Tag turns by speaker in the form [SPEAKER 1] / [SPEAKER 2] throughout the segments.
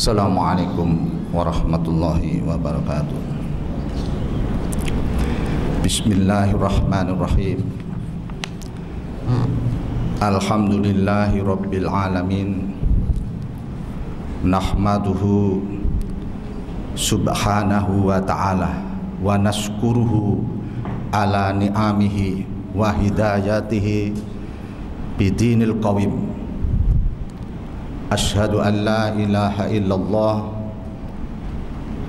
[SPEAKER 1] Assalamualaikum warahmatullahi wabarakatuh. Bismillahirrahmanirrahim. Alhamdulillahi rabbil alamin. Nahmaduhu subhanahu wa ta'ala wa naskuruhu ala ni'amihi wa hidayatihi bidinil qawim. Asyhadu an la ilaha illallah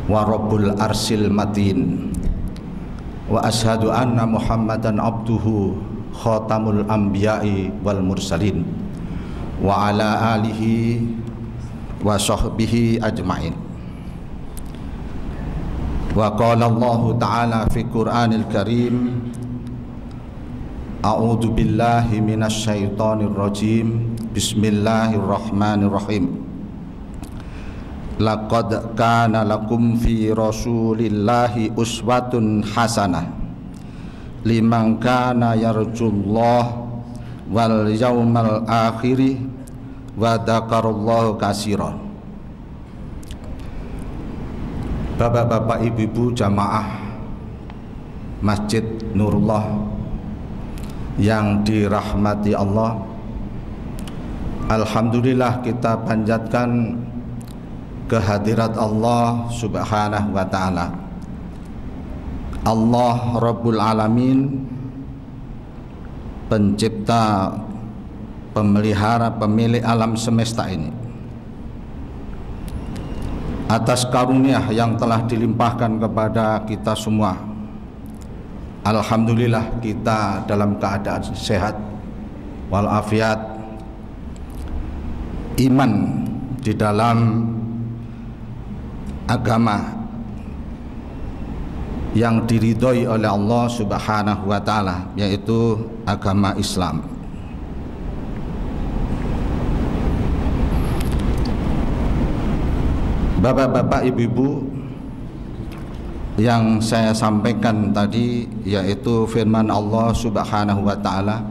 [SPEAKER 1] wa rabbul arsil matin wa asyhadu anna muhammadan abduhu khatamul anbiya'i wal mursalin wa ala alihi wa sahbihi ajma'in. Wa qala Allah ta'ala fi Qur'anil Karim, a'udzu billahi minasy syaithanir rajim. Bismillahirrahmanirrahim. Laqad kana lakum fi rasulillahi uswatun hasanah liman kana yarjullah wal yaumal akhir wa dzakarallaha katsiran. Bapak-bapak, ibu-ibu jamaah Masjid Nurullah yang dirahmati Allah, alhamdulillah kita panjatkan kehadirat Allah subhanahu wa ta'ala. Allah Rabbul Alamin, pencipta, pemelihara, pemilik alam semesta ini, atas karunia yang telah dilimpahkan kepada kita semua. Alhamdulillah kita dalam keadaan sehat walafiat, iman di dalam agama yang diridhoi oleh Allah subhanahu wa ta'ala, yaitu agama Islam. Bapak-bapak, ibu-ibu, yang saya sampaikan tadi yaitu firman Allah subhanahu wa ta'ala,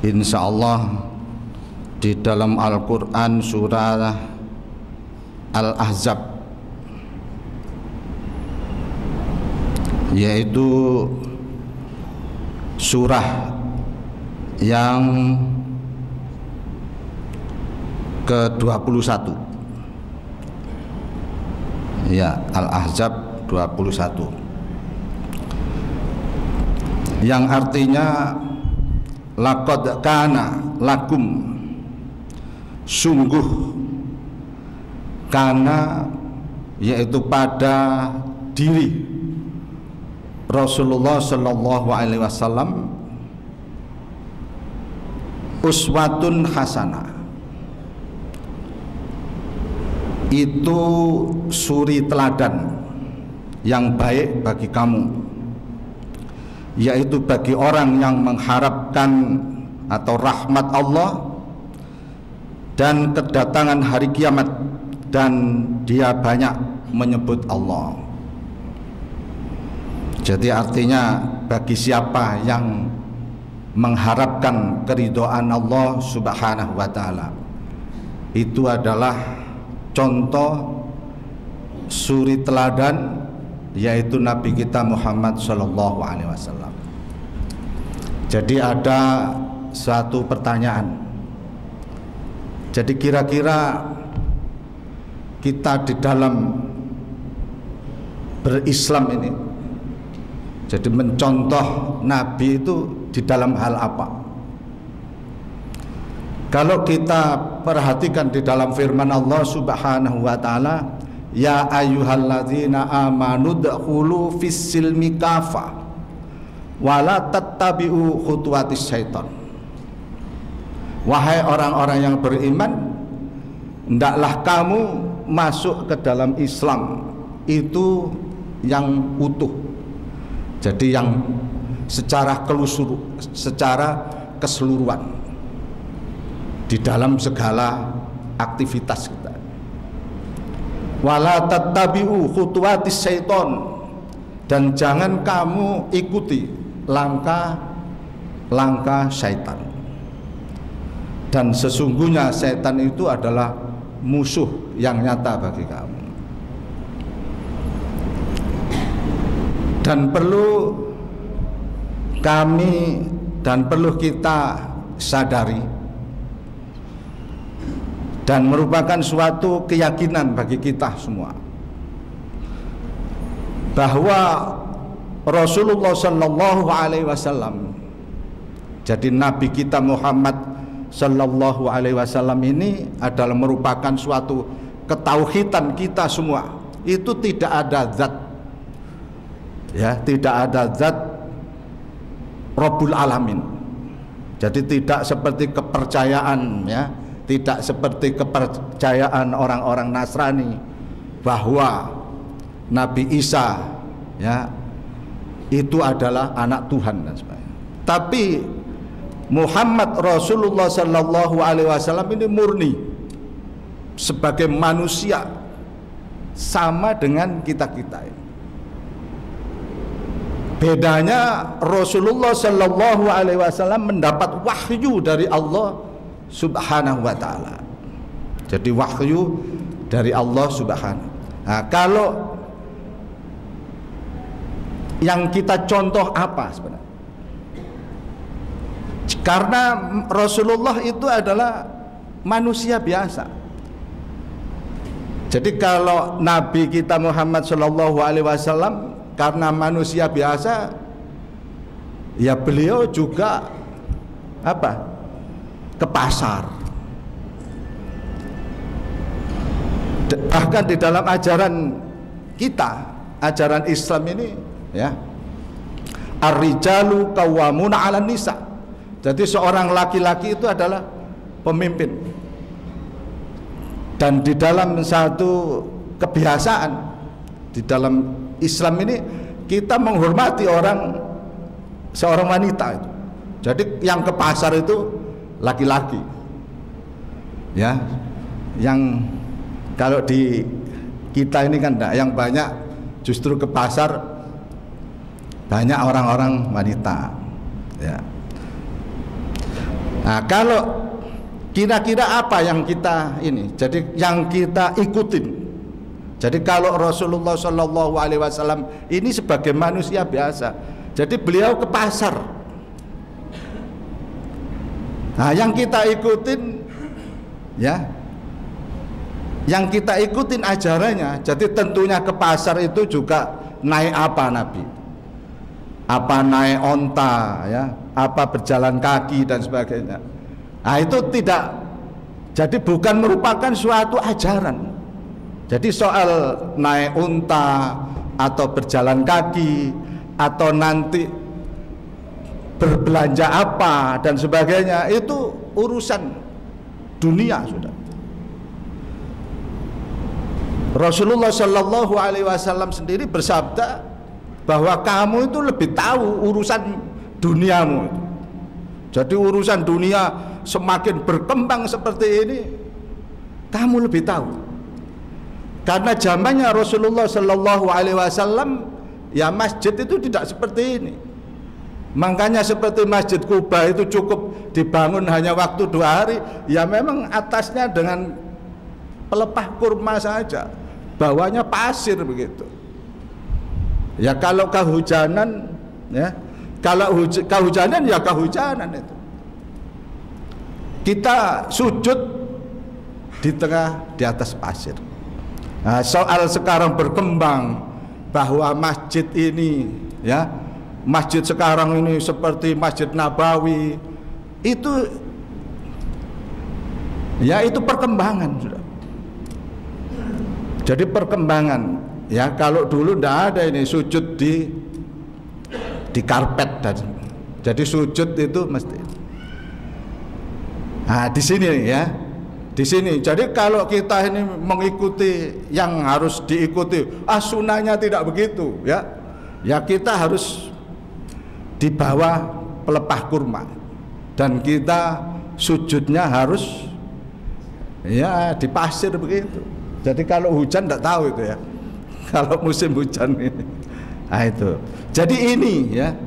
[SPEAKER 1] insyaallah di dalam Al-Quran surah Al-Ahzab, yaitu surah yang ke-21, ya, Al-Ahzab 21, yang artinya laqad kana lakum, sungguh, karena yaitu pada diri Rasulullah Shallallahu Alaihi Wasallam, uswatun hasanah, itu suri teladan yang baik bagi kamu, yaitu bagi orang yang mengharapkan atau rahmat Allah dan kedatangan hari kiamat, dan dia banyak menyebut Allah. Jadi artinya bagi siapa yang mengharapkan keridhaan Allah subhanahu wa ta'ala, itu adalah contoh suri teladan, yaitu Nabi kita Muhammad sallallahu alaihi wasallam. Jadi ada suatu pertanyaan, jadi kira-kira kita di dalam berislam ini, jadi mencontoh Nabi itu di dalam hal apa? Kalau kita perhatikan di dalam firman Allah subhanahu wa ta'ala, ya ayyuhalladzina amanu dkhulu fis-silmi kafah wa la tattabi'u khutuwatis syaitan. Wahai orang-orang yang beriman, hendaklah kamu masuk ke dalam Islam itu yang utuh, jadi yang secara keseluruhan di dalam segala aktivitas kita. Wala tattabi'u khutuwatis syaiton, dan jangan kamu ikuti langkah-langkah syaitan. Dan sesungguhnya setan itu adalah musuh yang nyata bagi kamu. Dan perlu kita sadari dan merupakan suatu keyakinan bagi kita semua bahwa Rasulullah Sallallahu Alaihi Wasallam, jadi Nabi kita Muhammad Sallallahu Alaihi Wasallam ini adalah merupakan suatu ketauhidan kita semua. Itu tidak ada zat, ya, tidak ada zat Rabbul Alamin. Jadi tidak seperti kepercayaan, ya, tidak seperti kepercayaan orang-orang Nasrani bahwa Nabi Isa, ya, itu adalah anak Tuhan dan sebagainya. Tapi Muhammad Rasulullah Sallallahu Alaihi Wasallam ini murni sebagai manusia, sama dengan kita-kita ini. Bedanya Rasulullah Sallallahu Alaihi Wasallam mendapat wahyu dari Allah Subhanahu Wa Taala. Jadi wahyu dari Allah Subhanahu. Nah, kalau yang kita contoh apa sebenarnya? Karena Rasulullah itu adalah manusia biasa. Jadi kalau Nabi kita Muhammad Sallallahu Alaihi Wasallam karena manusia biasa, ya beliau juga apa? Ke pasar. Bahkan di dalam ajaran kita, ajaran Islam ini, ya, ar-rijalu qawwamuna 'alan nisa. Jadi seorang laki-laki itu adalah pemimpin. Dan di dalam satu kebiasaan di dalam Islam ini, kita menghormati seorang wanita itu. Jadi yang ke pasar itu laki-laki, ya. Yang kalau di kita ini kan enggak, yang banyak justru ke pasar banyak orang-orang wanita, ya. Nah, kalau kira-kira apa yang kita ini, jadi yang kita ikutin. Jadi kalau Rasulullah Shallallahu Alaihi Wasallam ini sebagai manusia biasa, jadi beliau ke pasar. Nah, yang kita ikutin, ya, yang kita ikutin ajarannya. Jadi tentunya ke pasar itu juga naik apa Nabi? Apa naik onta, ya? Apa berjalan kaki dan sebagainya. Nah, itu tidak, jadi bukan merupakan suatu ajaran. Jadi soal naik unta atau berjalan kaki atau nanti berbelanja apa dan sebagainya, itu urusan dunia sudah. Rasulullah Shallallahu Alaihi Wasallam sendiri bersabda bahwa kamu itu lebih tahu urusan duniamu. Jadi urusan dunia semakin berkembang seperti ini, kamu lebih tahu. Karena zamannya Rasulullah Shallallahu Alaihi Wasallam, ya, masjid itu tidak seperti ini. Makanya seperti Masjid Kuba itu cukup dibangun hanya waktu 2 hari, ya memang atasnya dengan pelepah kurma saja, bawahnya pasir begitu. Ya kalau kehujanan, ya, kalau kehujanan ya kehujanan itu. Kita sujud di atas pasir. Nah, soal sekarang berkembang bahwa masjid ini, ya, masjid sekarang ini seperti Masjid Nabawi, itu, ya, itu perkembangan sudah. Jadi perkembangan, ya, kalau dulu tidak ada ini sujud di karpet dan jadi sujud itu mesti. Nah, di sini, ya, di sini. Jadi kalau kita ini mengikuti yang harus diikuti, sunnahnya tidak begitu, ya, ya kita harus di bawah pelepah kurma dan kita sujudnya harus, ya, di pasir begitu. Jadi kalau hujan tidak tahu itu, ya, kalau musim hujan ini. Nah, itu. Jadi ini, ya,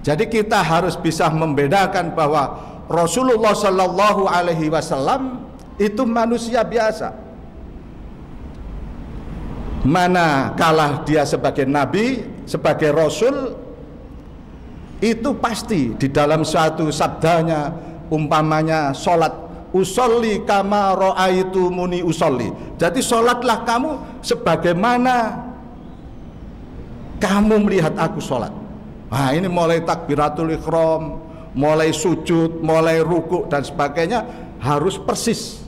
[SPEAKER 1] jadi kita harus bisa membedakan bahwa Rasulullah Shallallahu Alaihi Wasallam itu manusia biasa. manakala dia sebagai nabi, sebagai rasul, itu pasti di dalam suatu sabdanya, umpamanya sholat, usolli kama ra'aitumuni usolli. Jadi sholatlah kamu sebagaimana kamu melihat aku sholat. Nah, ini mulai takbiratul ihram, mulai sujud, mulai ruku dan sebagainya harus persis.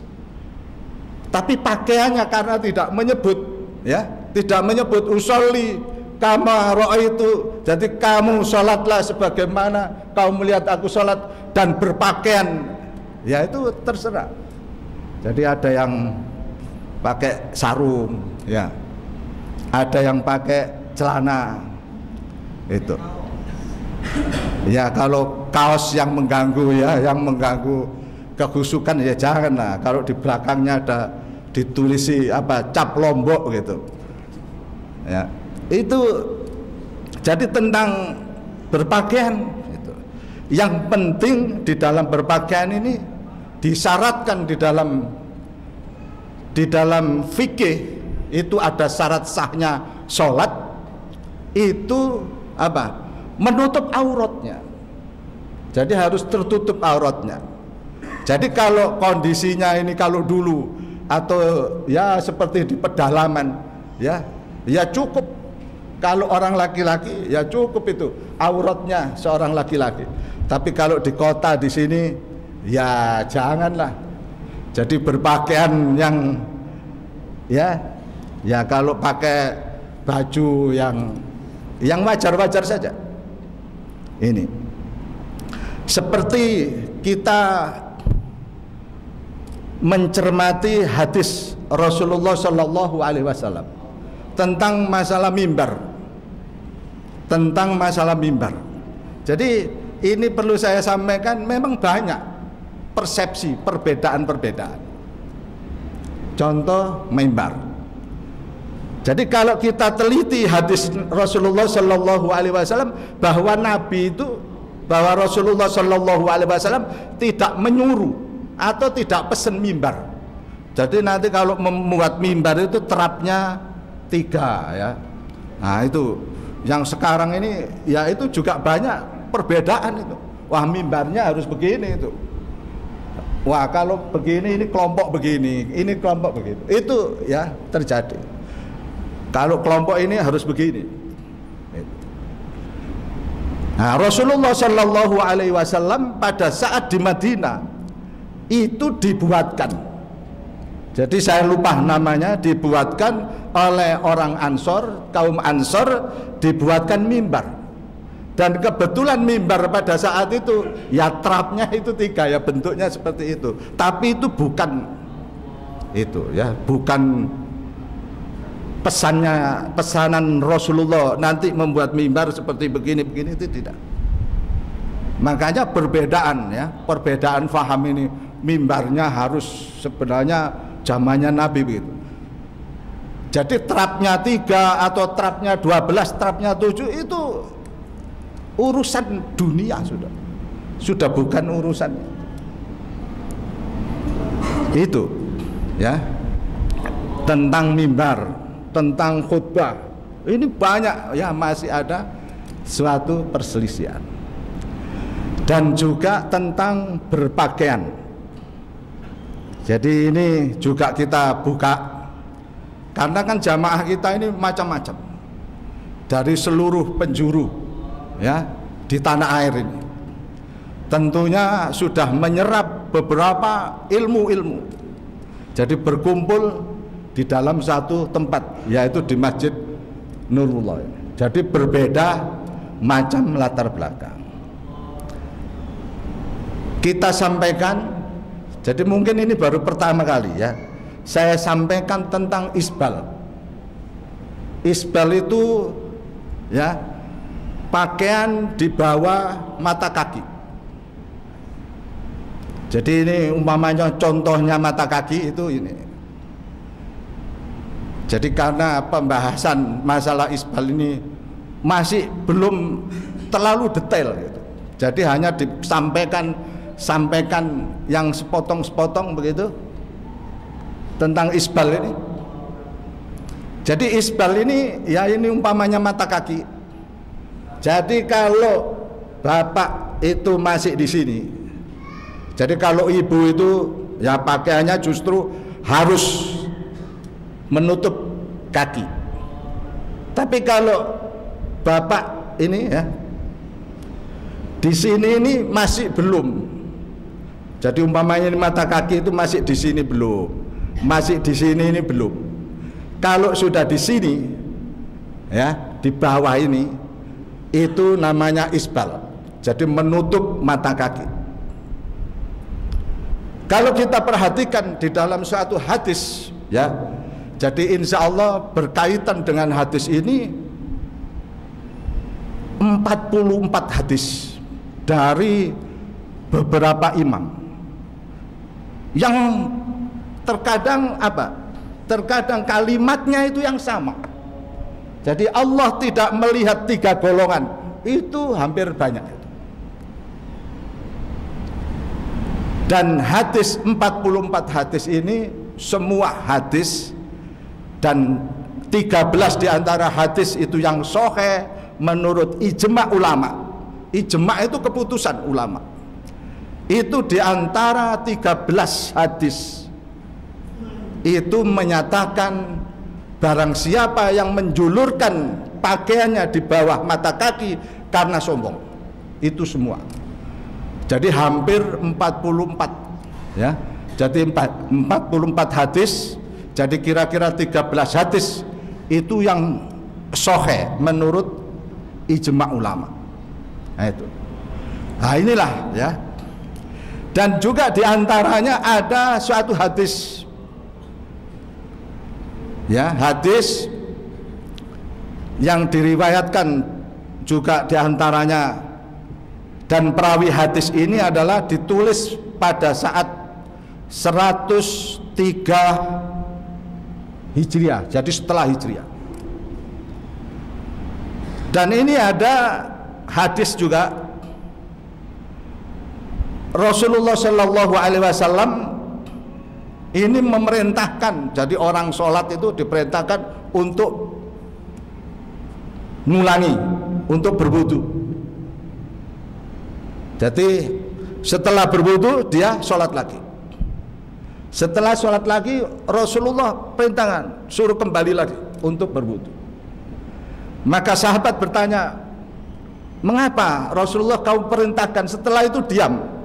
[SPEAKER 1] Tapi pakaiannya karena tidak menyebut, ya, tidak menyebut usolli kama ra'aitu. Jadi kamu sholatlah sebagaimana kamu melihat aku sholat, dan berpakaian, ya itu terserah. Jadi ada yang pakai sarung, ya, ada yang pakai celana, itu. Ya kalau kaos yang mengganggu, ya, yang mengganggu kekhusyukan, ya janganlah. Kalau di belakangnya ada ditulisi apa, cap Lombok gitu, ya itu. Jadi tentang berpakaian itu. Yang penting di dalam berpakaian ini disyaratkan di dalam fikih itu ada syarat sahnya sholat itu apa? Menutup auratnya. Jadi harus tertutup auratnya. Jadi kalau kondisinya ini, kalau dulu atau ya seperti di pedalaman, ya cukup. Kalau orang laki-laki ya cukup itu auratnya seorang laki-laki. Tapi kalau di kota di sini ya janganlah. Jadi berpakaian yang ya kalau pakai baju yang wajar-wajar saja. Ini seperti kita mencermati hadis Rasulullah Shallallahu Alaihi Wasallam tentang masalah mimbar, Jadi ini perlu saya sampaikan, memang banyak persepsi, perbedaan. Contoh mimbar. Jadi kalau kita teliti hadis Rasulullah Shallallahu Alaihi Wasallam bahwa Rasulullah Shallallahu Alaihi Wasallam tidak menyuruh atau tidak pesan mimbar. Jadi nanti kalau membuat mimbar itu terapnya 3, ya. Nah itu yang sekarang ini, ya itu juga banyak perbedaan itu. Wah mimbarnya harus begini itu. Wah kalau begini ini kelompok begini, ini kelompok begitu. Itu ya terjadi. Kalau kelompok ini harus begini. Nah, Rasulullah Shallallahu Alaihi Wasallam pada saat di Madinah itu dibuatkan. Jadi saya lupa namanya, dibuatkan oleh orang Ansor, kaum Ansor, dibuatkan mimbar. Dan kebetulan mimbar pada saat itu ya trapnya itu 3, ya bentuknya seperti itu. Tapi itu bukan itu, ya bukan pesanan Rasulullah nanti membuat mimbar seperti begini itu tidak. Makanya perbedaan faham ini, mimbarnya harus sebenarnya zamannya Nabi begitu. Jadi trapnya 3 atau trapnya 12, trapnya 7 itu urusan dunia sudah bukan urusan itu, ya. Tentang mimbar, tentang khutbah ini banyak, ya masih ada suatu perselisihan. Dan juga tentang berpakaian. Jadi ini juga kita buka, karena kan jamaah kita ini macam-macam dari seluruh penjuru, ya, di tanah air ini. Tentunya sudah menyerap beberapa ilmu-ilmu. Jadi berkumpul di dalam satu tempat, yaitu di Masjid Nurullah. Jadi berbeda macam latar belakang. Kita sampaikan, jadi mungkin ini baru pertama kali, ya, saya sampaikan tentang isbal. Isbal itu, ya, pakaian di bawah mata kaki. Jadi ini umpamanya contohnya mata kaki itu ini. Jadi karena pembahasan masalah isbal ini masih belum terlalu detail gitu. Jadi hanya disampaikan yang sepotong-sepotong begitu tentang isbal ini. Jadi isbal ini ya ini umpamanya mata kaki. Jadi kalau bapak itu masih di sini, jadi kalau ibu itu ya pakaiannya justru harus menutup kaki. Tapi kalau bapak ini ya di sini ini masih belum. Jadi umpamanya ini mata kaki itu masih di sini belum, masih di sini ini belum. Kalau sudah di sini, ya di bawah ini, itu namanya isbal. Jadi menutup mata kaki. Kalau kita perhatikan di dalam suatu hadis, ya, jadi insya Allah berkaitan dengan hadis ini 44 hadis dari beberapa imam. Yang terkadang apa? Terkadang kalimatnya itu yang sama. Jadi Allah tidak melihat 3 golongan. Itu hampir banyak. Dan hadis 44 hadis ini semua hadis, dan 13 di antara hadis itu yang sahih menurut ijma ulama. Ijma itu keputusan ulama. Itu diantara 13 hadis itu menyatakan barang siapa yang menjulurkan pakaiannya di bawah mata kaki karena sombong, itu semua. Jadi hampir 44 ya. Jadi 44 hadis. Jadi kira-kira 13 hadis itu yang sahih menurut ijma ulama. Nah itu. Nah inilah ya. Dan juga diantaranya ada suatu hadis, ya hadis yang diriwayatkan juga diantaranya, dan perawi hadis ini adalah ditulis pada saat 103 Hijriah, jadi setelah Hijriah. Dan ini ada hadis juga Rasulullah Shallallahu Alaihi Wasallam ini memerintahkan, jadi orang sholat itu diperintahkan untuk ngulangi, untuk berwudu. Jadi setelah berwudu dia sholat lagi. Setelah sholat lagi Rasulullah perintahkan suruh kembali lagi untuk berwudu. Maka sahabat bertanya, mengapa Rasulullah kau perintahkan, setelah itu diam?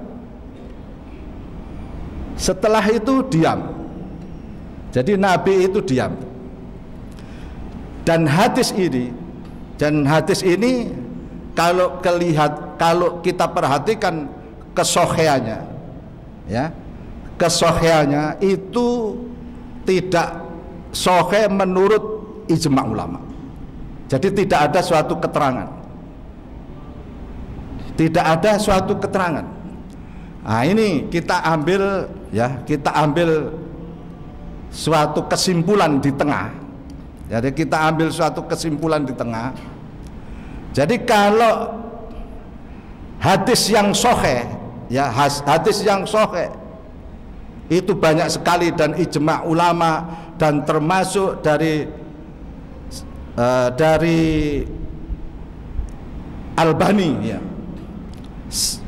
[SPEAKER 1] Setelah itu diam. Jadi Nabi itu diam. Dan hadis ini kalau kita perhatikan kesohiannya, ya, kesohiannya itu tidak sohih menurut ijma ulama. Jadi tidak ada suatu keterangan. Tidak ada suatu keterangan. Nah ini kita ambil ya, kita ambil suatu kesimpulan di tengah. Jadi kita ambil suatu kesimpulan di tengah. Jadi kalau hadis yang sahih, ya hadis yang sahih itu banyak sekali dan ijma ulama, dan termasuk dari Albani ya.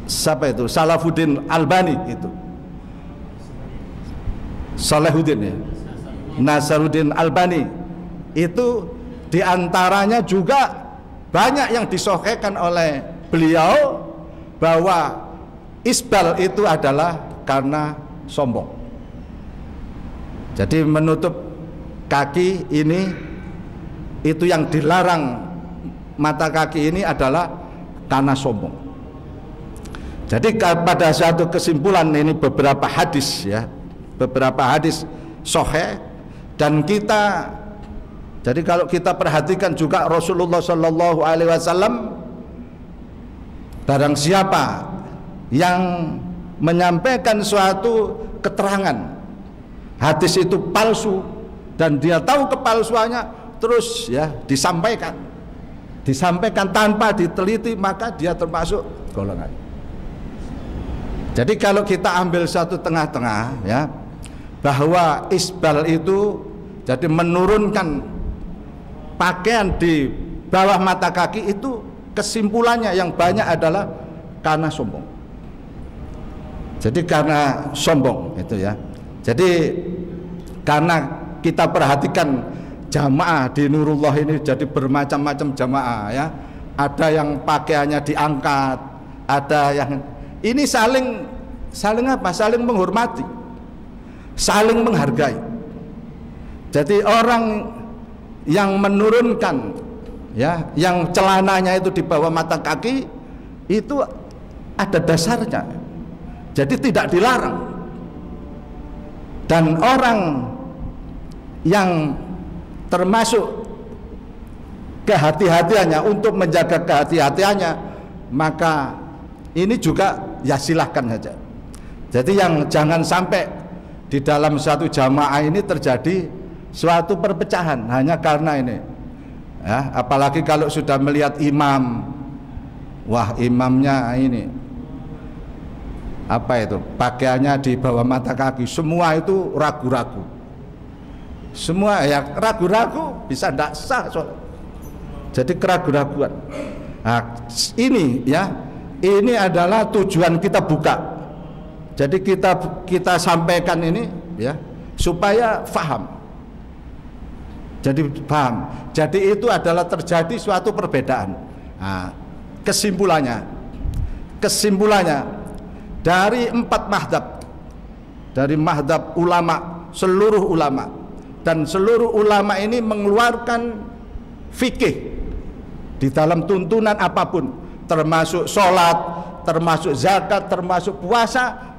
[SPEAKER 1] Siapa itu? Salahuddin Albani itu. Salahuddin ya. Nasaruddin Albani itu diantaranya juga banyak yang disahihkan oleh beliau bahwa isbal itu adalah karena sombong. Jadi menutup kaki ini itu yang dilarang, mata kaki ini adalah karena sombong. Jadi pada suatu kesimpulan ini beberapa hadis ya, beberapa hadis sahih, dan kita, jadi kalau kita perhatikan juga Rasulullah Shallallahu Alaihi Wasallam, barang siapa yang menyampaikan suatu keterangan hadis itu palsu dan dia tahu kepalsuannya, terus ya disampaikan tanpa diteliti, maka dia termasuk golongan. Jadi kalau kita ambil satu tengah-tengah ya, bahwa isbal itu jadi menurunkan pakaian di bawah mata kaki itu kesimpulannya yang banyak adalah karena sombong. Jadi karena sombong itu ya. Jadi karena kita perhatikan jamaah di Nurullah ini jadi bermacam-macam jamaah ya. Ada yang pakaiannya diangkat, ada yang ini saling apa? Saling menghormati, saling menghargai. Jadi orang yang menurunkan ya, yang celananya itu di bawah mata kaki itu ada dasarnya. Jadi tidak dilarang. Dan orang yang termasuk kehati-hatiannya untuk menjaga kehati-hatiannya, maka ini juga ya silahkan saja. Jadi yang jangan sampai di dalam satu jamaah ini terjadi suatu perpecahan hanya karena ini ya, apalagi kalau sudah melihat imam, wah imamnya ini apa itu pakaiannya di bawah mata kaki, semua itu ragu-ragu, semua ya ragu-ragu, bisa tidak sah soal. Jadi keraguan-raguan. Nah, ini ya, ini adalah tujuan kita buka. Jadi kita sampaikan ini ya supaya faham. Jadi paham. Jadi itu adalah terjadi suatu perbedaan. Nah, kesimpulannya dari 4 mazhab, dari mazhab ulama, seluruh ulama, dan seluruh ulama ini mengeluarkan fikih di dalam tuntunan apapun, termasuk sholat, termasuk zakat, termasuk puasa,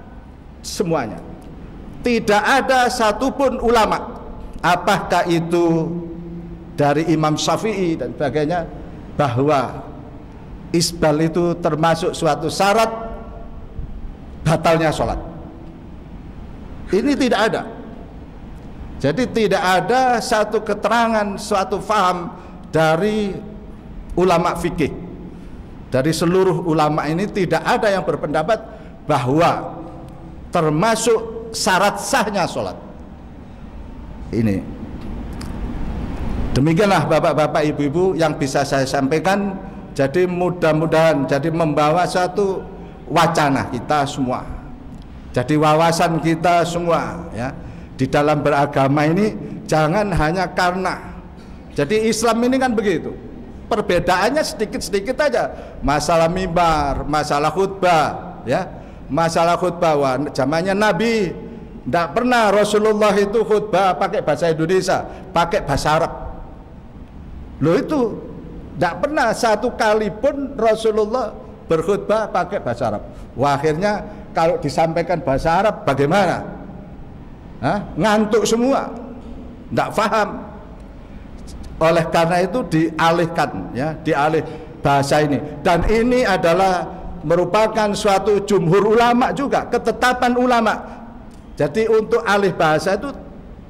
[SPEAKER 1] semuanya. Tidak ada satupun ulama, apakah itu dari Imam Syafi'i dan sebagainya, bahwa isbal itu termasuk suatu syarat batalnya sholat. Ini tidak ada. Jadi tidak ada satu keterangan, suatu faham dari ulama fikih, dari seluruh ulama ini tidak ada yang berpendapat bahwa termasuk syarat sahnya sholat. Ini demikianlah bapak-bapak ibu-ibu yang bisa saya sampaikan. Jadi mudah-mudahan jadi membawa satu wacana kita semua, jadi wawasan kita semua ya, di dalam beragama ini jangan hanya karena, jadi Islam ini kan begitu, perbedaannya sedikit-sedikit aja, masalah mimbar, masalah khutbah ya, masalah khutbah. Wah, zamannya Nabi tidak pernah Rasulullah itu khutbah pakai bahasa Indonesia, pakai bahasa Arab. Loh, itu tidak pernah satu kali pun Rasulullah berkhutbah pakai bahasa Arab. Wah, akhirnya kalau disampaikan bahasa Arab bagaimana? Hah? Ngantuk semua, tidak paham. Oleh karena itu dialihkan ya, dialih bahasa ini. Dan ini adalah merupakan suatu jumhur ulama juga, ketetapan ulama. Jadi untuk alih bahasa itu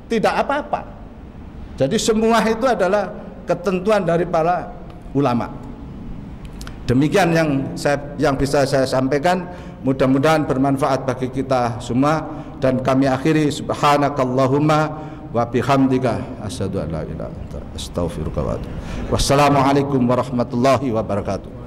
[SPEAKER 1] tidak apa-apa. Jadi semua itu adalah ketentuan dari para ulama. Demikian yang bisa saya sampaikan, mudah-mudahan bermanfaat bagi kita semua, dan kami akhiri subhanakallahumma wa bihamdika asyhadu an la ilaha illa anta astaghfiruka wa atubu. Wassalamualaikum warahmatullahi wabarakatuh.